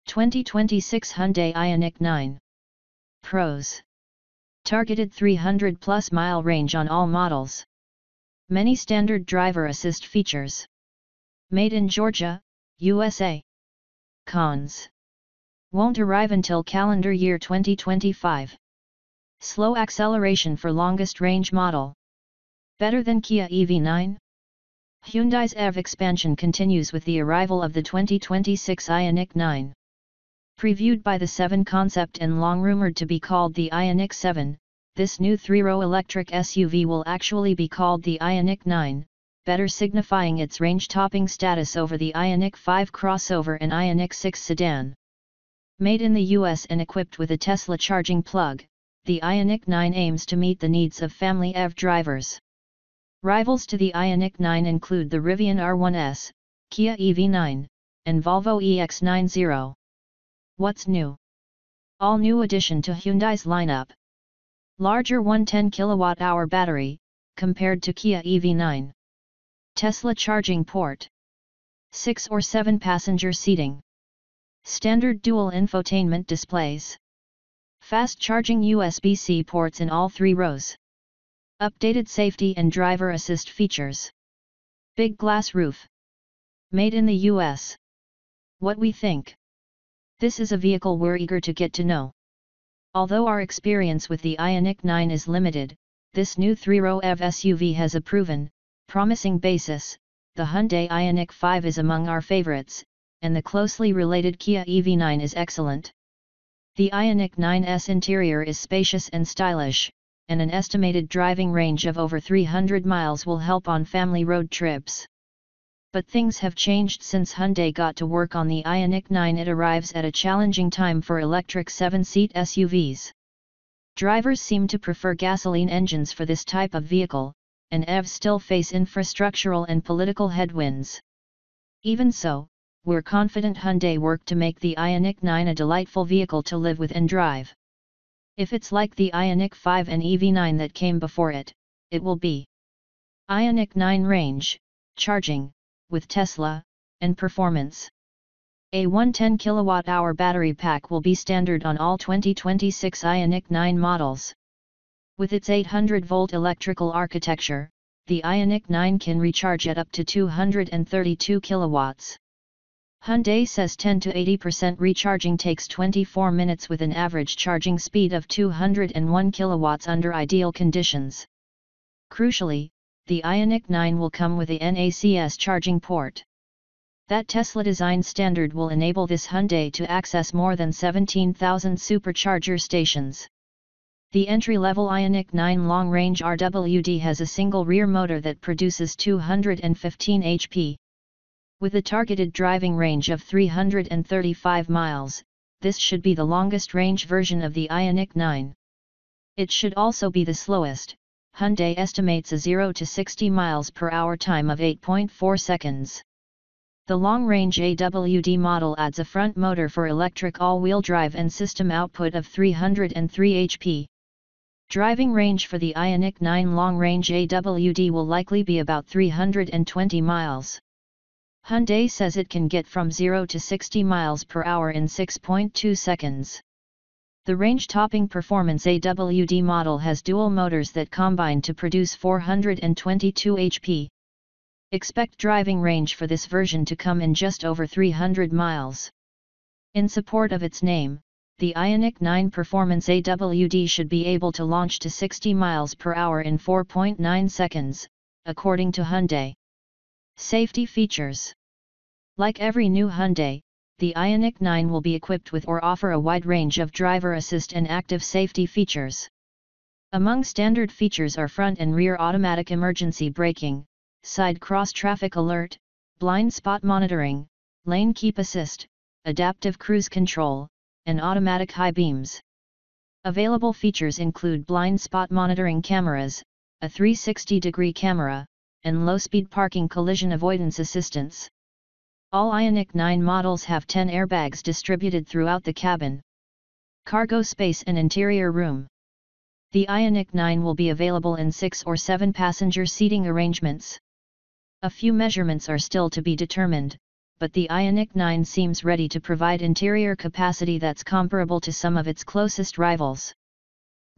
2026 Hyundai Ioniq 9. Pros. Targeted 300+ mile range on all models. Many standard driver assist features. Made in Georgia, USA. Cons. Won't arrive until calendar year 2025. Slow acceleration for longest range model. Better than Kia EV9? Hyundai's EV expansion continues with the arrival of the 2026 Ioniq 9. Previewed by the 7 concept and long rumored to be called the Ioniq 7, this new 3-row electric SUV will actually be called the Ioniq 9, better signifying its range-topping status over the Ioniq 5 crossover and Ioniq 6 sedan. Made in the US and equipped with a Tesla charging plug, the Ioniq 9 aims to meet the needs of family EV drivers. Rivals to the Ioniq 9 include the Rivian R1S, Kia EV9, and Volvo EX90. What's new? All new addition to Hyundai's lineup. Larger 110 kWh battery, compared to Kia EV9. Tesla charging port. 6 or 7 passenger seating. Standard dual infotainment displays. Fast charging USB-C ports in all 3 rows. Updated safety and driver assist features. Big glass roof. Made in the US. What we think. This is a vehicle we're eager to get to know. Although our experience with the Ioniq 9 is limited, this new 3-row EV SUV has a proven, promising basis. The Hyundai Ioniq 5 is among our favorites, and the closely related Kia EV9 is excellent. The Ioniq 9's interior is spacious and stylish, and an estimated driving range of over 300 miles will help on family road trips. But things have changed since Hyundai got to work on the Ioniq 9. It arrives at a challenging time for electric 7-seat SUVs. Drivers seem to prefer gasoline engines for this type of vehicle, and EVs still face infrastructural and political headwinds. Even so, we're confident Hyundai worked to make the Ioniq 9 a delightful vehicle to live with and drive. If it's like the Ioniq 5 and EV9 that came before it, it will be. Ioniq 9 range, charging, with Tesla, and performance. A 110 kWh battery pack will be standard on all 2026 Ioniq 9 models. With its 800-volt electrical architecture, the Ioniq 9 can recharge at up to 232 kilowatts. Hyundai says 10 to 80% recharging takes 24 minutes with an average charging speed of 201 kilowatts under ideal conditions. Crucially, the Ioniq 9 will come with a NACS charging port. That Tesla-designed standard will enable this Hyundai to access more than 17,000 supercharger stations. The entry-level Ioniq 9 long-range RWD has a single rear motor that produces 215 HP. With a targeted driving range of 335 miles, this should be the longest-range version of the Ioniq 9. It should also be the slowest. Hyundai estimates a 0 to 60 miles per hour time of 8.4 seconds. The long-range AWD model adds a front motor for electric all-wheel drive and system output of 303 HP. Driving range for the Ioniq 9 long-range AWD will likely be about 320 miles. Hyundai says it can get from 0 to 60 miles per hour in 6.2 seconds. The range-topping performance AWD model has dual motors that combine to produce 422 HP. Expect driving range for this version to come in just over 300 miles. In support of its name, the Ioniq 9 Performance AWD should be able to launch to 60 miles per hour in 4.9 seconds, according to Hyundai. Safety features. Like every new Hyundai, the Ioniq 9 will be equipped with or offer a wide range of driver assist and active safety features. Among standard features are front and rear automatic emergency braking, side cross-traffic alert, blind spot monitoring, lane keep assist, adaptive cruise control, and automatic high beams. Available features include blind spot monitoring cameras, a 360-degree camera, and low-speed parking collision avoidance assistance. All Ioniq 9 models have 10 airbags distributed throughout the cabin. Cargo space and interior room. The Ioniq 9 will be available in 6 or 7 passenger seating arrangements. A few measurements are still to be determined, but the Ioniq 9 seems ready to provide interior capacity that's comparable to some of its closest rivals.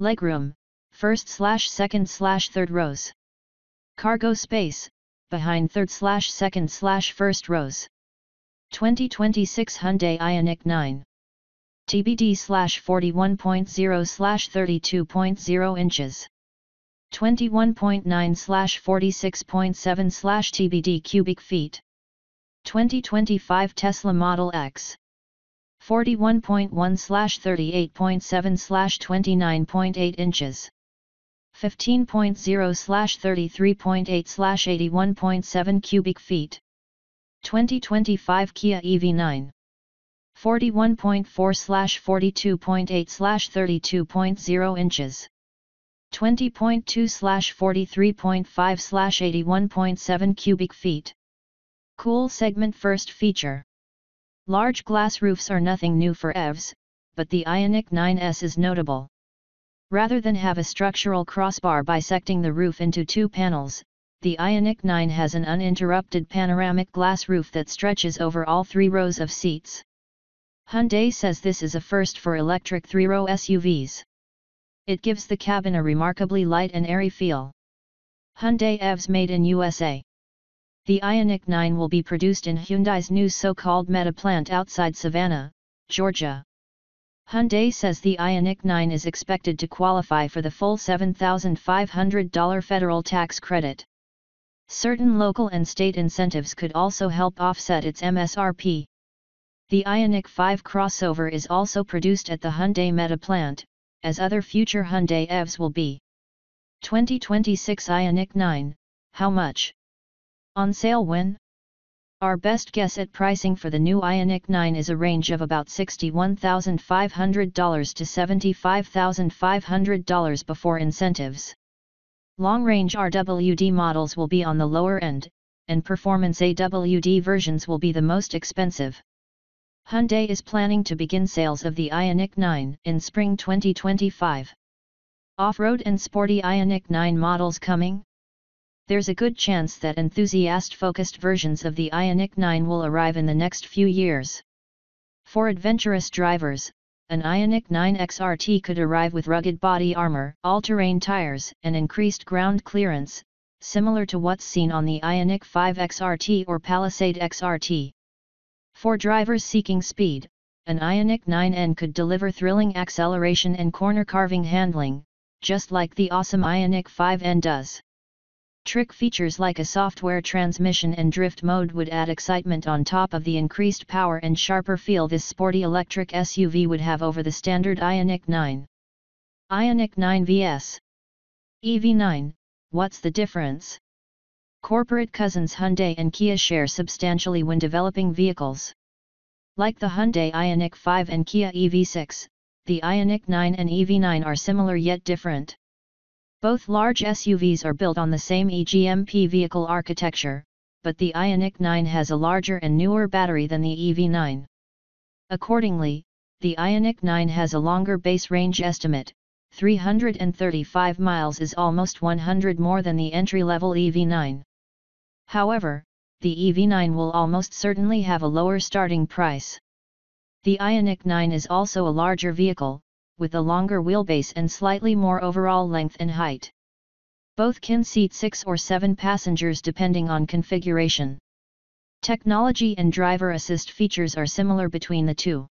Legroom, 1st/2nd/3rd rows. Cargo space, behind 3rd/2nd/1st rows. 2026 Hyundai Ioniq 9. TBD/41.0/32.0 inches. 21.9/46.7/TBD cubic feet. 2025 Tesla Model X. 41.1/38.7/29.8 inches. 15.0/33.8/81.7 cubic feet. 2025 Kia EV9. 41.4/42.8/32.0 inches. 20.2/43.5/81.7 cubic feet. Cool segment first feature. Large glass roofs are nothing new for EVs, but the Ioniq 9S is notable. Rather than have a structural crossbar bisecting the roof into two panels, the Ioniq 9 has an uninterrupted panoramic glass roof that stretches over all 3 rows of seats. Hyundai says this is a first for electric 3-row SUVs. It gives the cabin a remarkably light and airy feel. Hyundai EVs made in USA. The Ioniq 9 will be produced in Hyundai's new so-called Meta plant outside Savannah, Georgia. Hyundai says the Ioniq 9 is expected to qualify for the full $7,500 federal tax credit. Certain local and state incentives could also help offset its MSRP. The Ioniq 5 crossover is also produced at the Hyundai Meta plant, as other future Hyundai EVs will be. 2026 Ioniq 9, how much? On sale when? Our best guess at pricing for the new Ioniq 9 is a range of about $61,500 to $75,500 before incentives. Long-range RWD models will be on the lower end, and performance AWD versions will be the most expensive. Hyundai is planning to begin sales of the Ioniq 9 in spring 2025. Off-road and sporty Ioniq 9 models coming? There's a good chance that enthusiast-focused versions of the Ioniq 9 will arrive in the next few years. For adventurous drivers, an Ioniq 9 XRT could arrive with rugged body armor, all-terrain tires, and increased ground clearance, similar to what's seen on the Ioniq 5 XRT or Palisade XRT. For drivers seeking speed, an Ioniq 9N could deliver thrilling acceleration and corner-carving handling, just like the awesome Ioniq 5N does. Trick features like a software transmission and drift mode would add excitement on top of the increased power and sharper feel this sporty electric SUV would have over the standard Ioniq 9. Ioniq 9 vs. EV9, what's the difference? Corporate cousins Hyundai and Kia share substantially when developing vehicles. Like the Hyundai Ioniq 5 and Kia EV6, the Ioniq 9 and EV9 are similar yet different. Both large SUVs are built on the same eGMP vehicle architecture, but the Ioniq 9 has a larger and newer battery than the EV9. Accordingly, the Ioniq 9 has a longer base range estimate. 335 miles is almost 100 more than the entry-level EV9. However, the EV9 will almost certainly have a lower starting price. The Ioniq 9 is also a larger vehicle, with a longer wheelbase and slightly more overall length and height. Both can seat 6 or 7 passengers depending on configuration. Technology and driver assist features are similar between the two.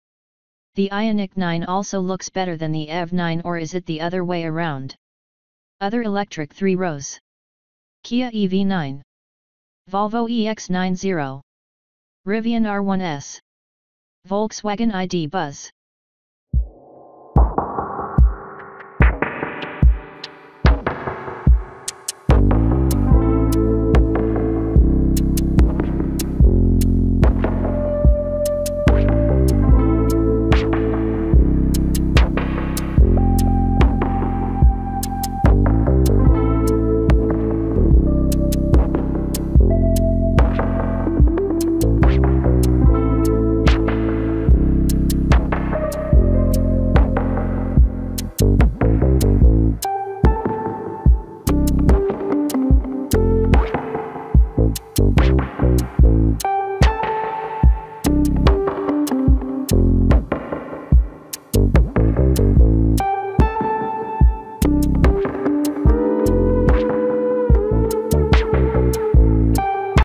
The Ioniq 9 also looks better than the EV9, or is it the other way around? Other electric 3 rows. Kia EV9. Volvo EX90. Rivian R1S. Volkswagen ID. Buzz.